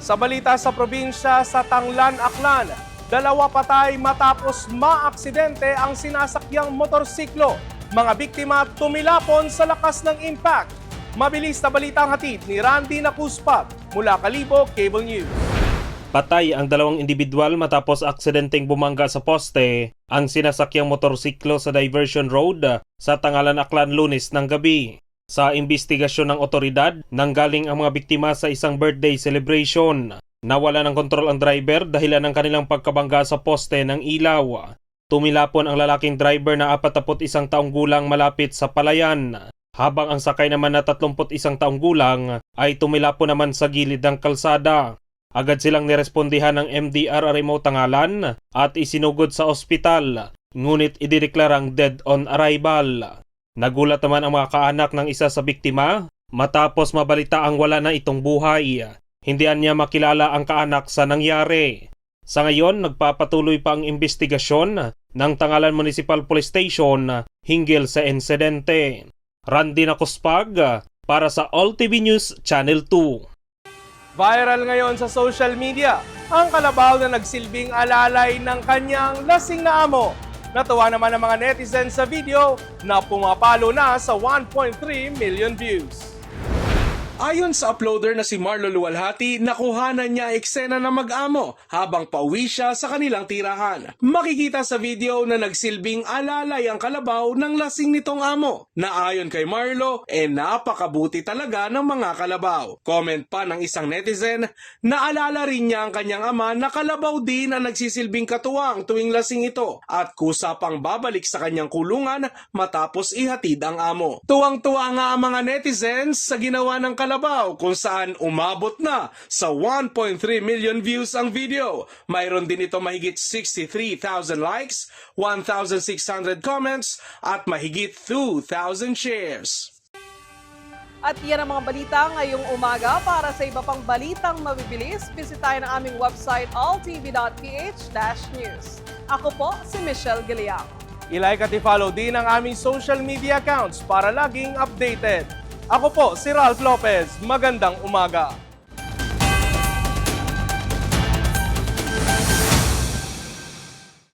Sa balita sa probinsya sa Tanglan, Aklan, 2 patay matapos maaksidente ang sinasakyang motorsiklo. Mga biktima tumilapon sa lakas ng impact. Mabilis na balitang hatid ni Randy Nacuspag mula Kalibo Cable News. Patay ang 2 individual matapos aksidenteng bumangga sa poste ang sinasakyang motorsiklo sa Diversion Road sa Tangalan, Aklan, Lunes ng gabi. Sa imbestigasyon ng otoridad, nanggaling ang mga biktima sa isang birthday celebration. Nawala ng kontrol ang driver dahilan ng kanilang pagkabangga sa poste ng ilaw. Tumilapon ang lalaking driver na 41 taong gulang malapit sa palayan, habang ang sakay naman na 31 taong gulang ay tumilapon naman sa gilid ng kalsada. Agad silang nirespondihan ng MDRRMO Tangalan at isinugod sa ospital, ngunit idineklarang dead on arrival. Nagulat naman ang mga kaanak ng isa sa biktima matapos mabalita ang wala na itong buhay. Hindi niya makilala ang kaanak sa nangyari. Sa ngayon, nagpapatuloy pa ang investigasyon ng Tangalan Municipal Police Station hinggil sa insidente. Randy Nacuspag para sa All TV News Channel 2. Viral ngayon sa social media ang kalabaw na nagsilbing alalay ng kanyang lasing na amo. Natuwa naman ang mga netizens sa video na pumapalo na sa 1.3 million views. Ayon sa uploader na si Marlo Luwalhati, nakuhanan niya eksena ng mag-amo habang pauwi siya sa kanilang tirahan. Makikita sa video na nagsilbing alalay ang kalabaw ng lasing nitong amo, na ayon kay Marlo, napakabuti talaga ng mga kalabaw. Comment pa ng isang netizen, naalala rin niya ang kanyang ama na kalabaw din ang nagsisilbing katuwang tuwing lasing ito at kusa pang babalik sa kanyang kulungan matapos ihatid ang amo. Tuwang-tuwa nga ang mga netizens sa ginawa ng kalabaw kung saan umabot na sa 1.3 million views ang video. Mayroon din ito mahigit 63,000 likes, 1,600 comments at mahigit 2,000 shares. At yan ang mga balita ngayong umaga. Para sa iba pang balitang mabibilis, bisitahin ang aming website alltv.ph/news. Ako po si Michelle Giliang. I-like at i-follow din ang aming social media accounts para laging updated. Ako po si Ralph Lopez. Magandang umaga.